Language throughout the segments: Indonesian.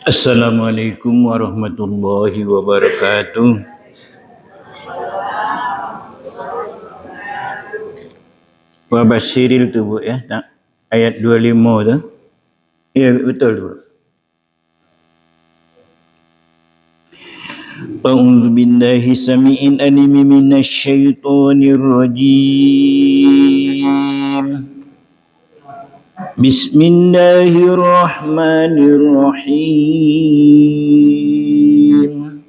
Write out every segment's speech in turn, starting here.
Assalamualaikum warahmatullahi wabarakatuh. Wa basyiril tu bu ya, tak? Ayat 25 tu. Ya betul tu. A'udzu billahi samiin alim minasy syaithanir rajim. Bismillahirrahmanirrahim.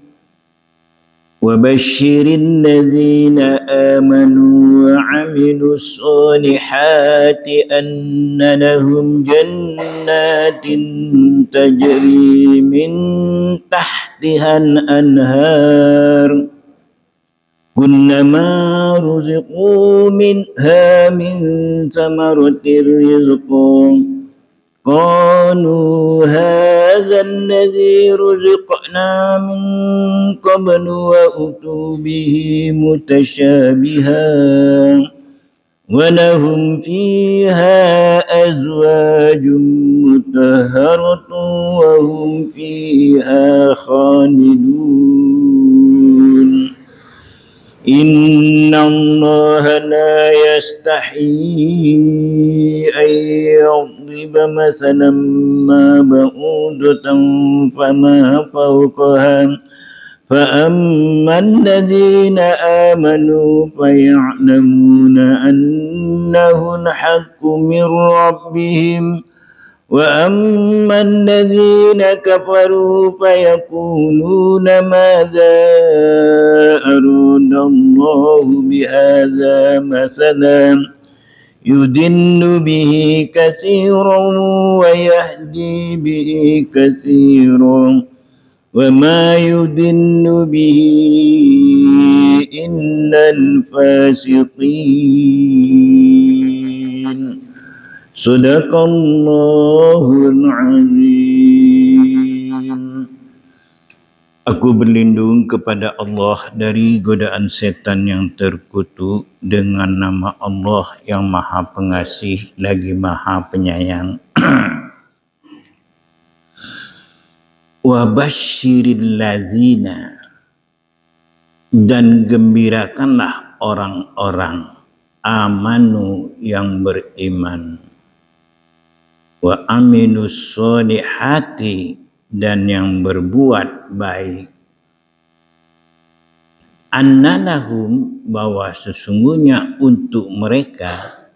وبشر الذين آمنوا وعملوا الصالحات أن لهم جنات تجري من تحتها الأنهار كلما رزقوا منها من ثمرة رزقا قالوا هذا الذي رزقنا من قبل وأتوا به متشابها ولهم فيها أزواج مطهرة وهم فيها خالدون إن الله لا يستحيي أن يضرب مثلا ما بعوضة فما فوقها فأما الذين آمنوا فيعلمون أنه الحق من ربهم وأما الذين كفروا فيقولون ماذا أراد الله بهذا مثلا يضل به كثيرا ويهدي به كثيرا وما يضل به إلا الفاسقين Sadaqallahul azim. Aku berlindung kepada Allah dari godaan setan yang terkutuk dengan nama Allah yang Maha Pengasih lagi Maha Penyayang. Wa basyiril ladzina, dan gembirakanlah orang-orang amanu yang beriman, wa aminus solihati, dan yang berbuat baik, annalahum, bahwa sesungguhnya untuk mereka,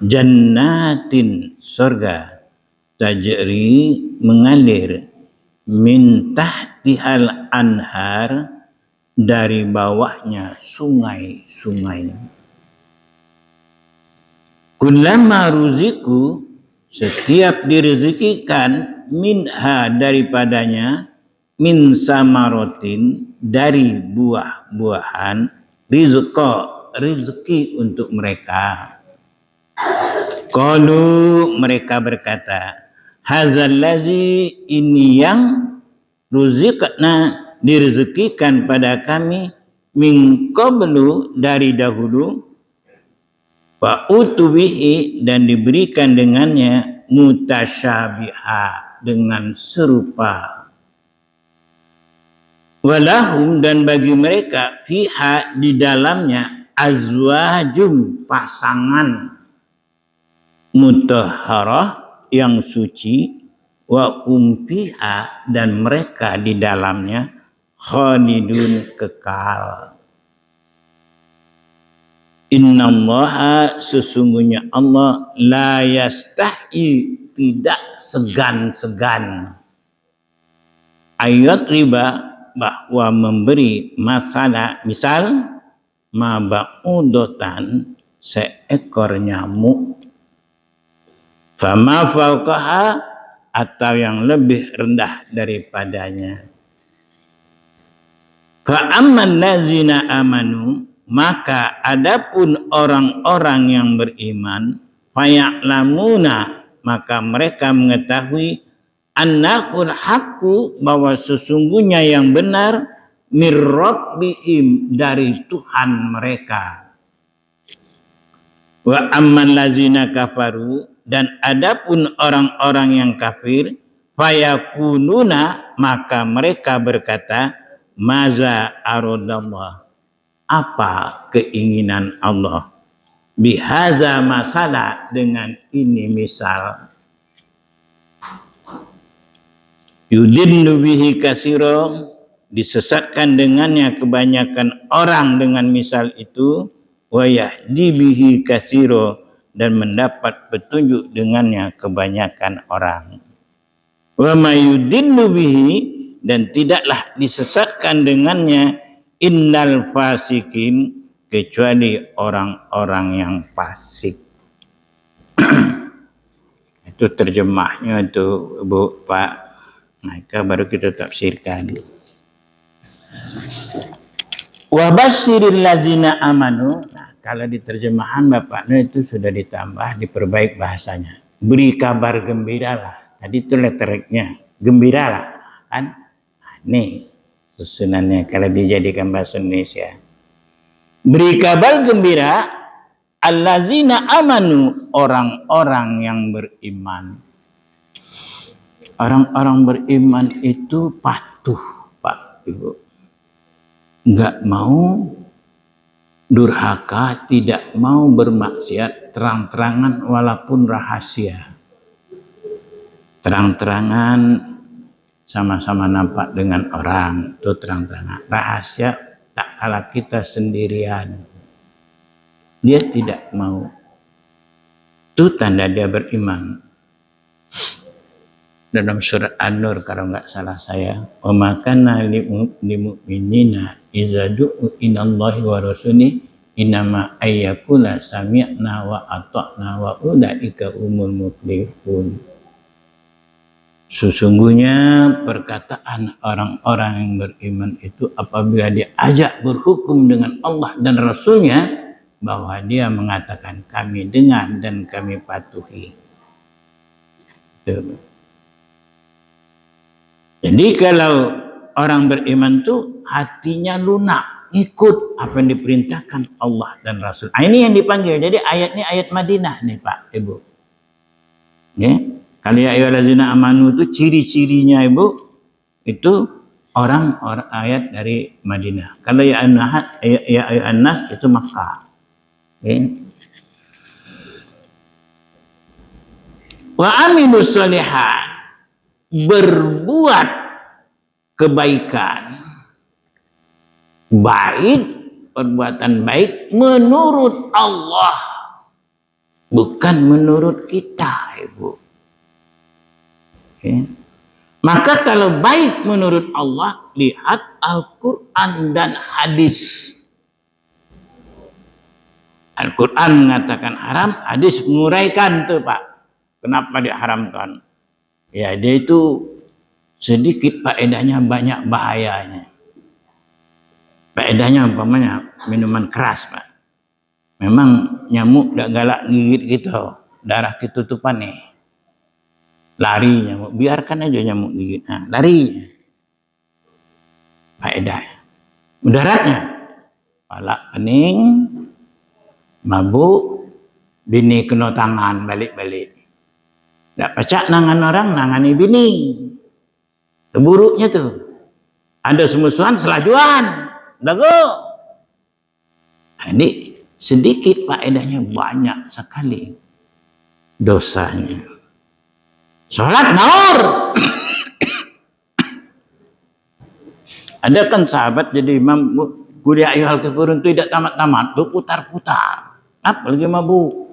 jannatin, surga, tajri, mengalir, min tahtihal anhar, dari bawahnya sungai-sungai. Kullama ruziku, setiap direzekikan, minha, daripadanya, min samarotin, dari buah-buahan, rizqa, rezeki untuk mereka. Qalu, mereka berkata, hazal ladzi, ini yang ruziqna, direzekikan pada kami, min qablu, dari dahulu, wa utubihi, dan diberikan dengannya, mutasyabiha, dengan serupa, walahum, dan bagi mereka, fiha, di dalamnya, azwajum, pasangan, mutahharah, yang suci, wa fiha, dan mereka di dalamnya, khalidun, kekal. Innallaha, sesungguhnya Allah, la yastahi, tidak segan-segan, ayat riba, bahwa memberi masalah, misal maba'udotan, seekor nyamuk, fama fauqaha, atau yang lebih rendah daripadanya. Fa'amman lazina amanu, maka adapun orang-orang yang beriman, faya'lamuna, maka mereka mengetahui, annahul haqqu, bahwa sesungguhnya yang benar, mir rabbihim, dari Tuhan mereka. Wa amman lazina kafaru, dan adapun orang-orang yang kafir, fayakununa, maka mereka berkata, maza aradallah, apa keinginan Allah, bihaza masalah, dengan ini misal, yudillu bihi katsira, disesatkan dengannya kebanyakan orang dengan misal itu, wa yahdi bihi katsira, dan mendapat petunjuk dengannya kebanyakan orang. Wa mayudillu bihi, dan tidaklah disesatkan dengannya innal fasikin, kecuali orang-orang yang fasik. Itu terjemahnya itu Bu Pak. Maka baru kita tafsirkan. Wa basyiril ladzina amanu. Nah, kalau di terjemahan Bapaknya itu sudah ditambah, diperbaik bahasanya. Beri kabar gembiralah. Tadi itu letternya, gembiralah, kan? Nah, ini susunannya kalau dijadikan bahasa Indonesia. Beri kabar gembira allazina amanu, orang-orang yang beriman. Orang-orang beriman itu patuh, Pak Ibu. Enggak mau durhaka, tidak mau bermaksiat terang-terangan walaupun rahasia. Terang-terangan sama-sama nampak dengan orang, itu terang-terangan. Rahasia tak kala kita sendirian. Dia tidak mau. Itu tanda dia beriman. Dalam surat An-Nur kalau enggak salah saya, wa makana lil mu'minina idza du'u inallahi wa rasuli innama ayyakula sami'na wa ata'na wa ulaika umul muflihun. Sesungguhnya perkataan orang-orang yang beriman itu apabila diajak berhukum dengan Allah dan Rasulnya, bahwa dia mengatakan kami dengar dan kami patuhi. Jadi kalau orang beriman itu hatinya lunak, ikut apa yang diperintahkan Allah dan Rasul. Ini yang dipanggil. Jadi ayat ini ayat Madinah nih Pak Ibu. Ya. Kalau ya ayyuhallazina amanu itu ciri-cirinya Ibu itu orang-orang ayat dari Madinah. Kalau ya ayyuhannas itu Makkah. Okay. Wa amilus sholihat, berbuat kebaikan, baik, perbuatan baik menurut Allah, bukan menurut kita Ibu. Okay. Maka kalau baik menurut Allah, lihat Al-Quran dan hadis. Al-Quran mengatakan haram, hadis menguraikan tuh Pak. Kenapa diharamkan? Ya dia itu sedikit faedahnya, banyak bahayanya. Faedahnya umpamanya minuman keras Pak. Memang nyamuk dak galak gigit gitu, darah ketutupan nih. Lari nyamuk, biarkan aja nyamuk gigit. Nah, lari. Faedah. Mudaratnya, kepala pening, mabuk, bini kena tangan balik-balik. Tak pacak nangan orang, nangani bini. Terburuknya tuh. Ada semusuhan, selajuan. Dago. Ini sedikit faedahnya, banyak sekali dosanya. Sholat naur. Ada kan sahabat jadi imam, kuliah ayuhal kafirun itu tidak tamat-tamat, berputar-putar. Apalagi mabuk.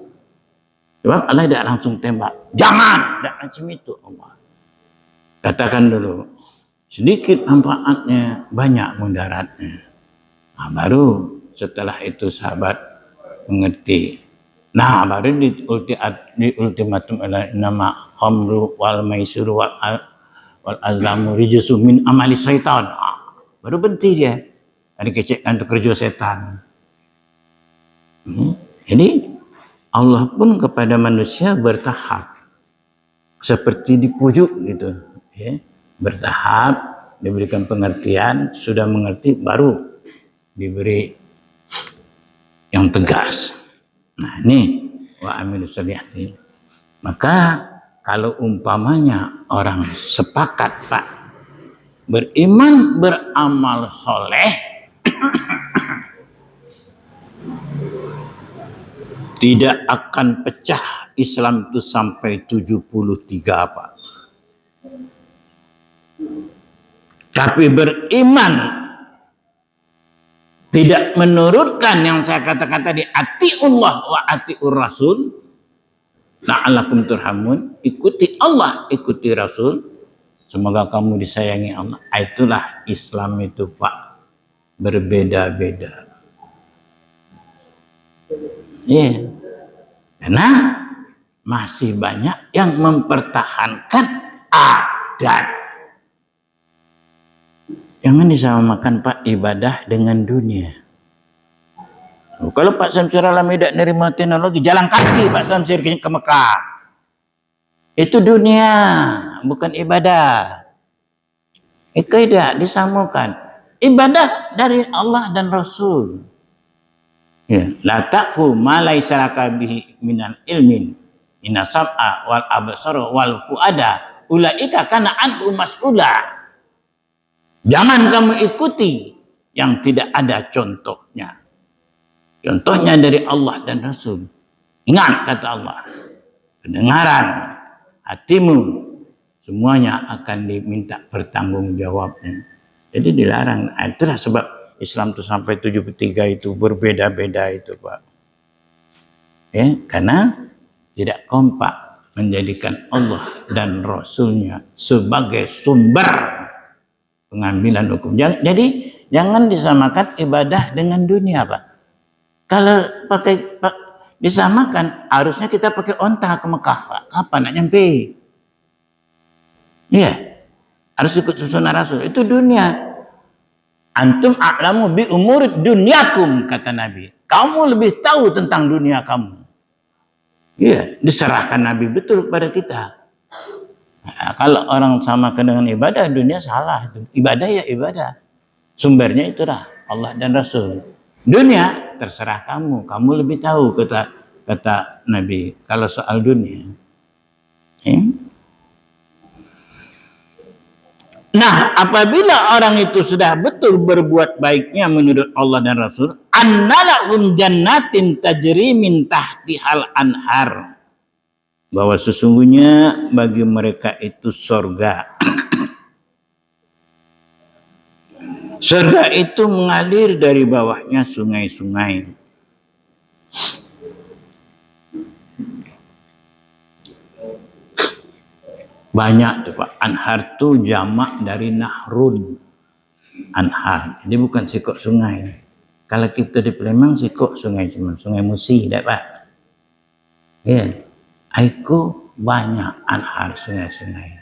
Sebab Allah tidak langsung tembak. Jangan, tidak macam itu Allah. Katakan dulu, sedikit manfaatnya, banyak mudaratnya. Nah, baru setelah itu sahabat mengerti. Nah, baru di ultimatum nama khamru wal maisuru wal azlamu rijsu min amali syaitan. Baru berhenti dia. Ada kecekkan itu kerja setan. Jadi Allah pun kepada manusia bertahap. Seperti dipujuk gitu. Ya. Bertahap, diberikan pengertian, sudah mengerti baru diberi yang tegas. Nah ini wa amilus solihati. Maka kalau umpamanya orang sepakat Pak, beriman beramal soleh, tidak akan pecah Islam itu sampai 73 Pak. Tapi beriman tidak menurutkan yang saya katakan tadi, atiullah wa atiur rasul, la'allakum turhamun, ikuti Allah, ikuti Rasul, semoga kamu disayangi Allah. Itulah Islam itu Pak, berbeda-beda. Iya. Karena masih banyak yang mempertahankan adat. Jangan disamakan Pak ibadah dengan dunia. Kalau Pak Samsir Alami tidak nerima teknologi, jalan kaki Pak Samsir ke Mekah. Itu dunia, bukan ibadah. Itu tidak disamakan. Ibadah dari Allah dan Rasul. Ya, la taqfu ma laisa laka bihi minal ilmin. Inna sam'a wal absara wal fuada ulaika kana anhu mas'ula. Jangan kamu ikuti yang tidak ada contohnya. Contohnya dari Allah dan Rasul. Ingat kata Allah, pendengaran, hatimu, semuanya akan diminta pertanggungjawabnya. Jadi dilarang. Itulah sebab Islam itu sampai 73 itu berbeda-beda itu Pak. Ya, karena tidak kompak menjadikan Allah dan Rasulnya sebagai sumber pengambilan hukum. Jadi jangan disamakan ibadah dengan dunia Pak. Kalau disamakan, harusnya kita pakai onta ke Mekah Pak. Kapan nak nyampe? Iya, harus ikut susunan Rasul. Itu dunia. Antum a'lamu bi umurid dunyakum, kata Nabi. Kamu lebih tahu tentang dunia kamu. Iya, diserahkan Nabi betul kepada kita. Nah, kalau orang samakan dengan ibadah, dunia salah. Ibadah ya ibadah. Sumbernya itulah Allah dan Rasul. Dunia terserah kamu. Kamu lebih tahu, kata Nabi. Kalau soal dunia. Nah, apabila orang itu sudah betul berbuat baiknya menurut Allah dan Rasul, annalahum jannatin tajri min tahtihal anhar, bahwa sesungguhnya bagi mereka itu surga. Surga itu mengalir dari bawahnya sungai-sungai. Banyak tuh Pak. Anhar tuh jamak dari nahrun. Anhar. Ini bukan sikok sungai. Kalau kita di Palembang sikok sungai cuma sungai Musi, tidak Pak? Ya. Aiko banyak anhar sungai-sungai.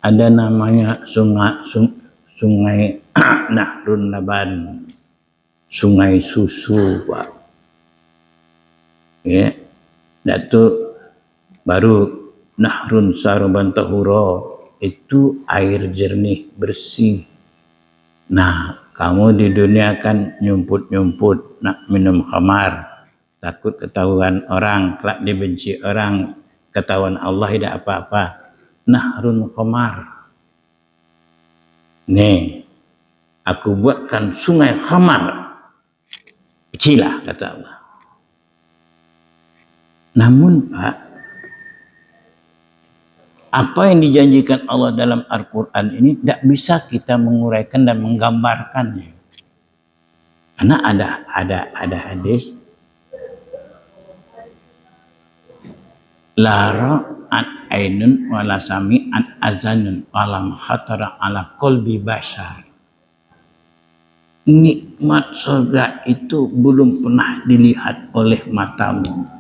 Ada namanya sungai Nahrun Laban. Sungai susu Pak. Ya. Datu baru Nahrun Saruban Tahura, itu air jernih bersih. Nah, kamu di dunia kan nyumput-nyumput nak minum khamar, takut ketahuan orang, kelak dibenci orang, ketahuan Allah tidak apa-apa. Nahrun khamar. Nih, aku buatkan sungai khamar. Kecilah kata Allah. Namun Pak, apa yang dijanjikan Allah dalam Al-Quran ini tidak bisa kita menguraikan dan menggambarkannya. Karena ada hadis, la ra'at ainun wala sami'at azanun walam khatara ala qalbi bashar. Nikmat surga itu belum pernah dilihat oleh matamu.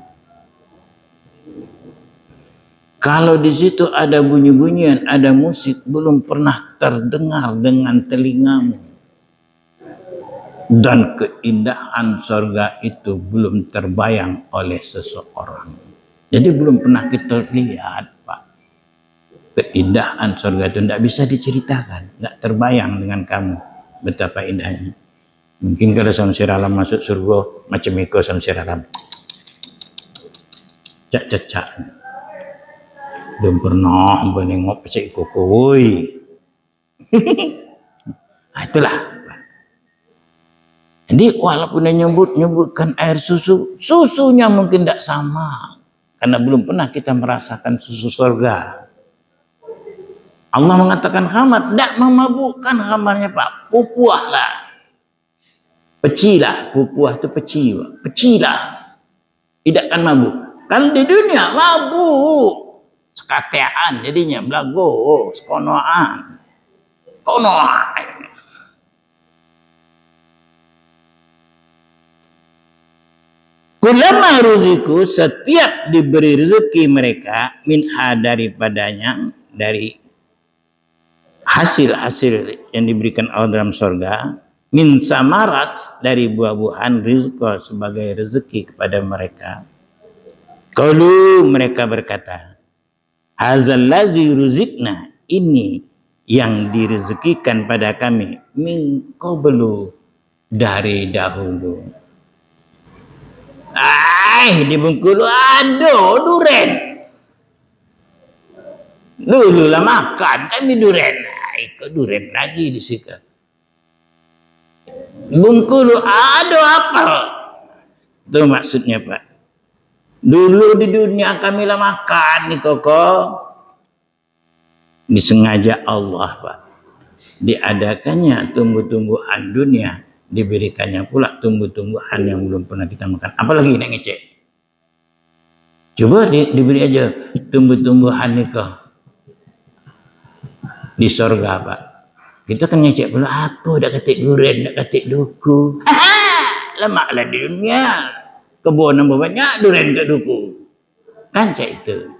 Kalau di situ ada bunyi-bunyian, ada musik, belum pernah terdengar dengan telingamu. Dan keindahan surga itu belum terbayang oleh seseorang. Jadi belum pernah kita lihat, Pak. Keindahan surga itu tidak bisa diceritakan, tidak terbayang dengan kamu betapa indahnya. Mungkin kalau Samsir Alam masuk surga, macam Iko Samsir Alam. Cak-cak. Belum pernah menengok pecik kokoi. Nah, itulah. Jadi walaupun dia nyebutkan air susu, susunya mungkin tidak sama. Karena belum pernah kita merasakan susu surga. Allah mengatakan khamar, tidak memabukkan khamarnya Pak. Pupuah lah. Pecilah, pupuah itu pecilah. Tidak akan mabuk. Kalau di dunia mabuk. Sekateaan jadinya, belago, sekonoan. Konoan. Kulama ruziku, setiap diberi rezeki mereka minha daripadanya, dari hasil-hasil yang diberikan Allah dalam surga, min samarat, dari buah-buahan, rizqa sebagai rezeki kepada mereka. Qalu, mereka berkata, hazal ladzi ruzikna, ini yang direzekikan pada kami, min qablu, dari dahulu. Di Bengkulu ada duren. Dulu lah makan kami duren. Ikut duren lagi di situ. Bengkulu ada apel. Itu maksudnya Pak. Dulu di dunia kami lah makan nih koko. Disengaja Allah Pak. Diadakannya tumbuh-tumbuhan dunia. Diberikannya pula tumbuh-tumbuhan yang belum pernah kita makan. Apalagi nak ngecek. Coba diberi aja tumbuh-tumbuhan nikah di sorga Pak. Kita kan ngecek pula apa, dak ketik duren, dak ketik duku. Lemaklah di dunia. Kebun nambah banyak, duren ke duku. Kan cak itu.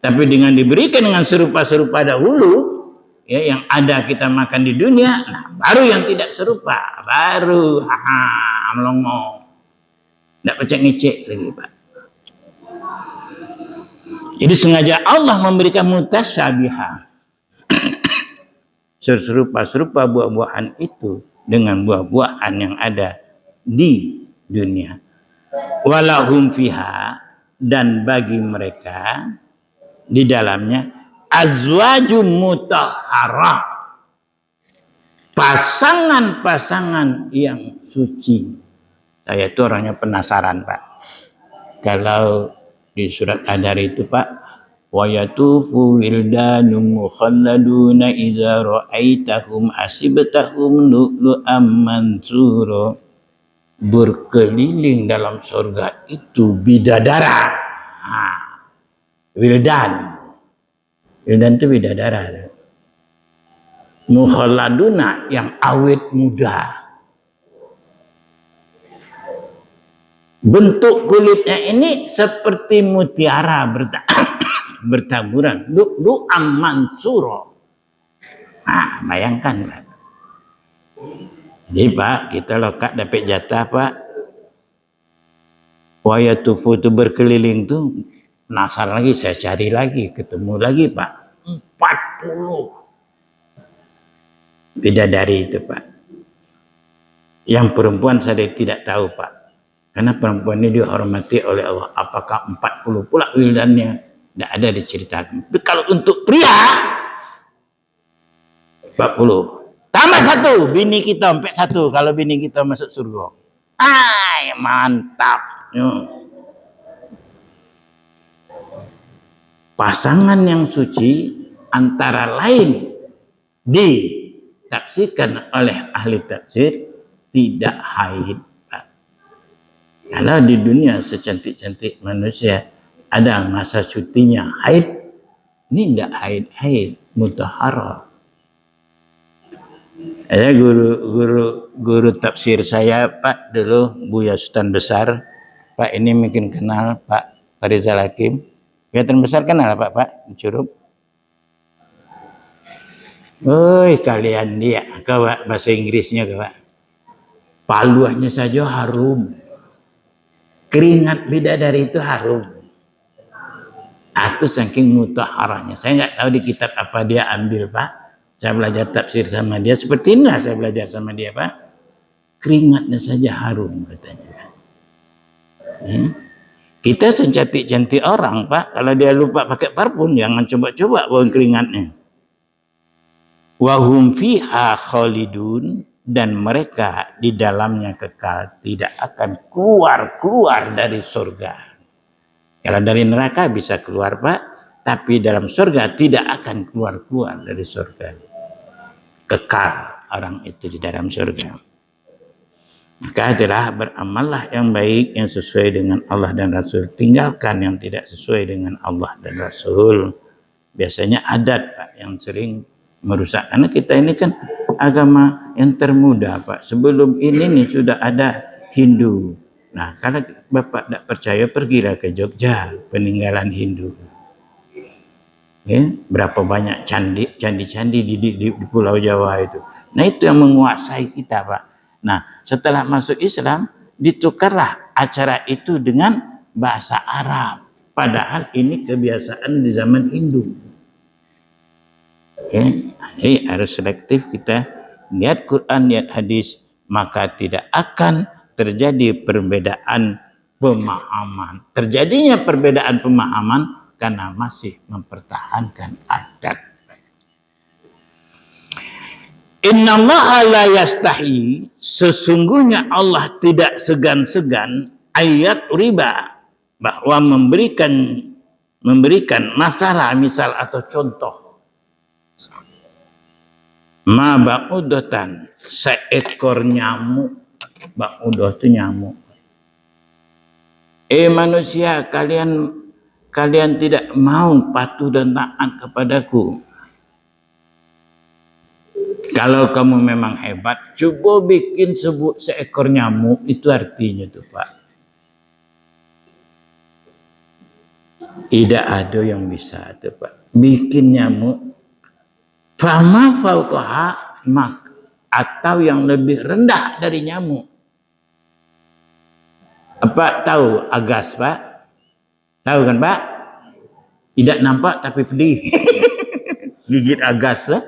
Tapi dengan diberikan dengan serupa-serupa dahulu, ya, yang ada kita makan di dunia, nah baru yang tidak serupa, baru melongo. Ndak pecah ngecek lagi Pak. Jadi sengaja Allah memberikan mutasyabiha. Serupa-serupa buah-buahan itu dengan buah-buahan yang ada di dunia. Walahum fiha, dan bagi mereka di dalamnya azwajum mutahharah, pasangan-pasangan yang suci. Saya itu orangnya penasaran Pak. Kalau di surat Adar itu Pak, wa yatufu wildanum mukhalladuna idza ra'aitahum asibtahum lu'lu'am mansura. Berkeliling dalam surga itu bidadara. Wildan itu bidadara. Mukhalladuna, yang awet muda. Bentuk kulitnya ini seperti mutiara bertaburan. Lu'lu'am mansura. Bayangkan Pak. Jadi Pak, kita lokat dapat jatah Pak. Wayatufu itu berkeliling tuh. Penasaran lagi, saya cari lagi. Ketemu lagi Pak. 40 bidadari itu Pak. Yang perempuan saya tidak tahu Pak. Karena perempuan ini dihormati oleh Allah. Apakah 40 pula wildannya? Tidak ada diceritakan. Tapi kalau untuk pria 40. Tambah 1, bini kita sampai 1 kalau bini kita masuk surga. Mantap. Pasangan yang suci antara lain ditafsirkan oleh ahli tafsir tidak haid. Kalau di dunia secantik-cantik manusia ada masa cutinya haid, ini tidak haid, mutahharah. Ada guru tafsir saya Pak dulu, Buya Sultan Besar. Pak ini mungkin kenal Pak Farizal Hakim. Buya Sultan Besar kenal Pak Curup. Kalian dia, Pak, bahasa Inggrisnya Pak. Paluahnya saja harum. Keringat bidadari itu harum. Itu saking mutahharahnya. Saya nggak tahu di kitab apa dia ambil Pak. Saya belajar tafsir sama dia. Seperti inilah saya belajar sama dia Pak. Keringatnya saja harum katanya. Kita secantik-cantik orang, Pak, kalau dia lupa pakai parfum, jangan coba-coba buang keringatnya. Wahum fiha khalidun, dan mereka di dalamnya kekal, tidak akan keluar dari surga. Kalau dari neraka bisa keluar, Pak, tapi dalam surga tidak akan keluar dari surga. Kekal orang itu di dalam surga. Maka adalah beramallah yang baik yang sesuai dengan Allah dan Rasul. Tinggalkan yang tidak sesuai dengan Allah dan Rasul. Biasanya adat, Pak, yang sering merusak. Karena kita ini kan agama yang termuda, Pak. Sebelum ini nih sudah ada Hindu. Nah, kalau Bapak tidak percaya, pergilah ke Jogja, peninggalan Hindu. Ya, berapa banyak candi-candi di Pulau Jawa itu. Nah, itu yang menguasai kita, Pak. Nah, setelah masuk Islam, ditukarlah acara itu dengan bahasa Arab. Padahal ini kebiasaan di zaman Hindu. Jadi harus selektif kita lihat Quran, lihat hadis, maka tidak akan terjadi perbedaan pemahaman. Terjadinya perbedaan pemahaman karena masih mempertahankan adat. Innallaha la yastahi, sesungguhnya Allah tidak segan-segan ayat riba, bahwa memberikan masalah misal atau contoh. Ma ba'udatan, seekor nyamuk. Ba'udah itu nyamuk. Manusia, kalian tidak mau patuh dan taat kepadaku. Kalau kamu memang hebat, coba bikin seekor nyamuk, itu artinya tuh, Pak. Tidak ada yang bisa tuh, Pak. Bikin nyamuk, fama fauqaha, atau yang lebih rendah dari nyamuk. Apa tahu agas, Pak? Tahu kan, Pak? Tidak nampak tapi pedih. Gigit agas, lah.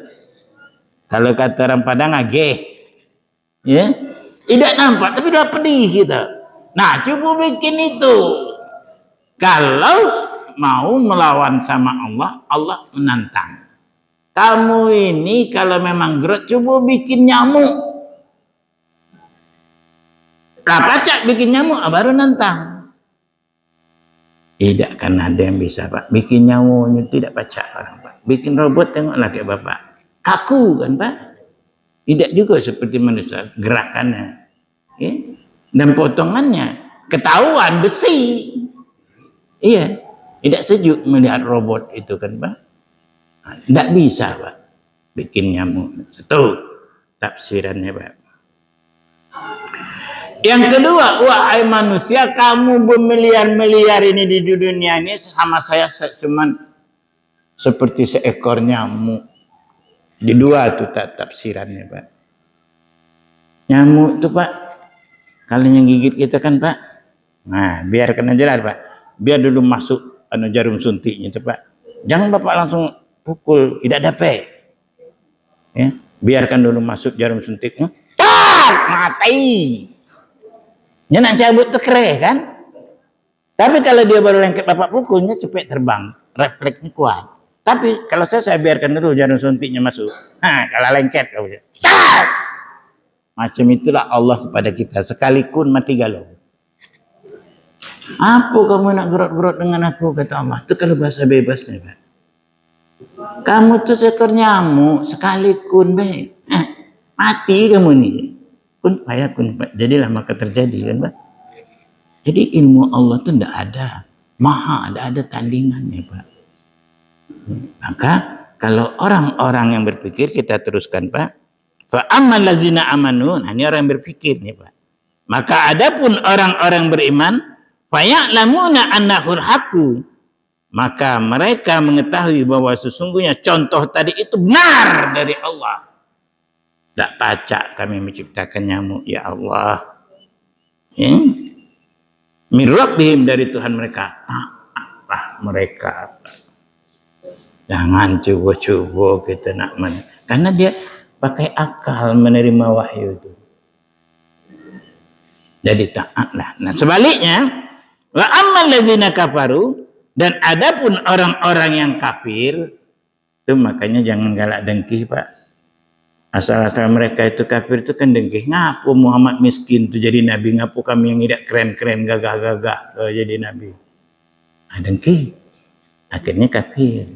Kalau kata orang Padang, ageh. Ya? Tidak nampak, tapi udah pedih kita. Nah, coba bikin itu. Kalau mau melawan sama Allah, Allah menantang. Kamu ini kalau memang gerak, coba bikin nyamuk. Lah, pacak bikin nyamuk, baru nantang. Tidak, karena ada yang bisa, Pak. Bikin nyamuknya tidak pacak orang, Pak. Bikin robot, tengoklah kayak Bapak. Kaku kan, Pak? Tidak juga seperti manusia gerakannya, ya? Dan potongannya ketahuan besi. Iya, tidak sejuk melihat robot itu kan, Pak? Nah, tidak bisa, Pak, bikin nyamuk. Satu tafsirannya, Pak. Yang kedua, wahai manusia, kamu bermiliar-miliar ini di dunia ini sama saya cuman seperti seekor nyamuk. Di dua tuh tafsirannya, Pak. Nyamuk tuh, Pak, kalau yang gigit kita kan, Pak. Nah, biarkan aja lah, Pak. Biar dulu masuk jarum suntiknya tuh, Pak. Jangan Bapak langsung pukul, tidak dapat. Ya, biarkan dulu masuk jarum suntiknya. Tak, mati. Ya, nak cabut tuh kere kan? Tapi kalau dia baru lengket Bapak pukulnya, cepet terbang. Refleksnya kuat. Tapi kalau saya biarkan dulu jarum suntiknya masuk. Nah, kalau lengket kau tak! Macam itulah Allah kepada kita. Sekalipun mati galau. Apa kamu nak gerot-gerot dengan aku, kata Allah. Itu kalau bahasa bebasnya, Pak. Kamu tuh seekor nyamuk, sekalipun, baik. Mati kamu nih. Kun fayakun, Pak. Jadilah maka terjadi, kan, Pak. Jadi ilmu Allah itu tidak ada. Maha, tidak ada tandingannya, Pak. Maka kalau orang-orang yang berpikir, kita teruskan, Pak. Fa ammal ladzina amanu, nah ini orang yang berpikir nih, Pak. Maka adapun orang-orang beriman, fa ya'lamuna annahul haqqu, maka mereka mengetahui bahwa sesungguhnya contoh tadi itu benar dari Allah. Tak pacak kami menciptakan nyamuk, ya Allah. Min rabbihim, dari Tuhan mereka. Apa mereka? Jangan coba-coba kita nak karena dia pakai akal menerima wahyu itu. Jadi taatlah. Nah, sebaliknya, Wa ammal ladzina kafaru, dan adapun orang-orang yang kafir, itu makanya jangan galak dengki, Pak. Asal-asal mereka itu kafir itu kan dengki. Ngapu Muhammad miskin tuh jadi nabi, ngapu kami yang tidak keren-keren gagah-gagah jadi nabi. Nah, dengki. Akhirnya kafir.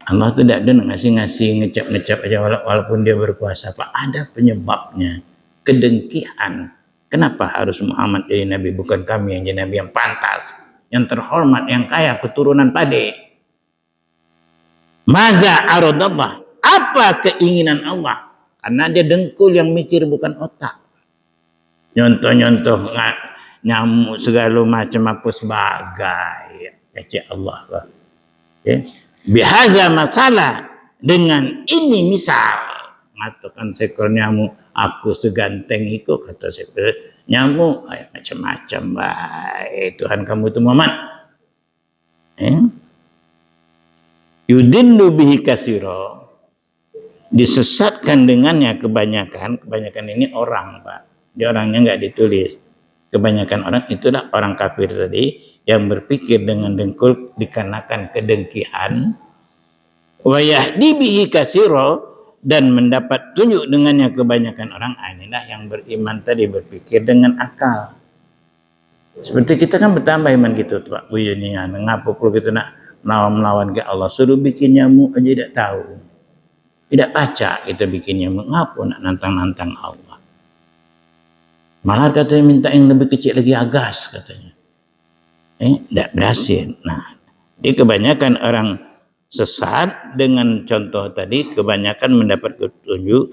Allah tuh tidak ada ngasih-ngasih ngecap-ngecap aja walaupun dia berkuasa, Pak. Ada penyebabnya. Kedengkian. Kenapa harus Muhammad jadi nabi, bukan kami yang jadi nabi yang pantas, yang terhormat, yang kaya keturunan pade? Maza aradallah, apa keinginan Allah? Karena dia dengkul yang mikir, bukan otak. Nyontoh-nyontoh nyamuk segala macam apa sebagai kecil Allah lah. Okay. Bihaza masalah, dengan ini misal mengatakan seekor nyamuk, aku seganteng itu, kata seekor nyamuk, macam-macam baik Tuhan kamu itu Muhammad. Yudillu bihi kasiro, disesatkan dengannya kebanyakan ini orang, Pak. Dia orangnya nggak ditulis. Kebanyakan orang itulah orang kafir tadi yang berpikir dengan dengkul dikarenakan kedengkian. Wa yahdi bihi kasiro, dan mendapat tunjuk dengannya kebanyakan orang. Inilah yang beriman tadi, berpikir dengan akal. Seperti kita kan bertambah iman gitu, Pak. Buyunian ngapa perlu kita nak melawan ke Allah, suruh bikin nyamuk aja tidak tahu, tidak baca kita bikin nyamuk, ngapa nak nantang-nantang Allah, malah katanya minta yang lebih kecil lagi, agas katanya, tidak berhasil. Nah, di kebanyakan orang sesat dengan contoh tadi, kebanyakan mendapat petunjuk.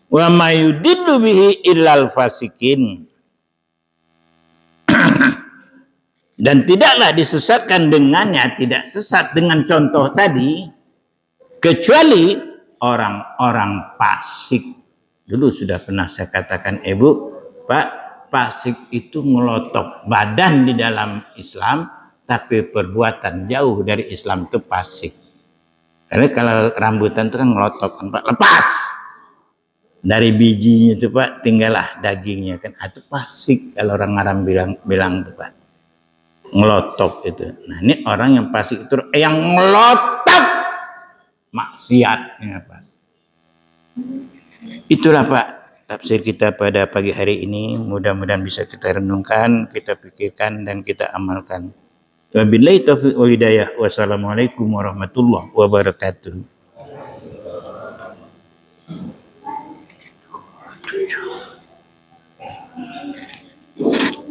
Wa mayudillu bihi illal fasikin, dan tidaklah disesatkan dengannya, tidak sesat dengan contoh tadi, kecuali orang-orang fasik. Dulu sudah pernah saya katakan, Ibu, Pak, fasik itu ngelotok badan di dalam Islam, tapi perbuatan jauh dari Islam itu fasik. Karena kalau rambutan itu kan ngelotok, Pak, lepas dari bijinya itu, Pak, tinggallah dagingnya kan, itu fasik kalau orang Arab bilang itu, Pak. Ngelotok itu. Nah, ini orang yang fasik itu yang ngelotok maksiatnya, Pak. Itulah, Pak, tafsir kita pada pagi hari ini. Mudah-mudahan bisa kita renungkan, kita pikirkan, dan kita amalkan. Wabillahi taufiq wal hidayah. Wassalamualaikum warahmatullahi wabarakatuh.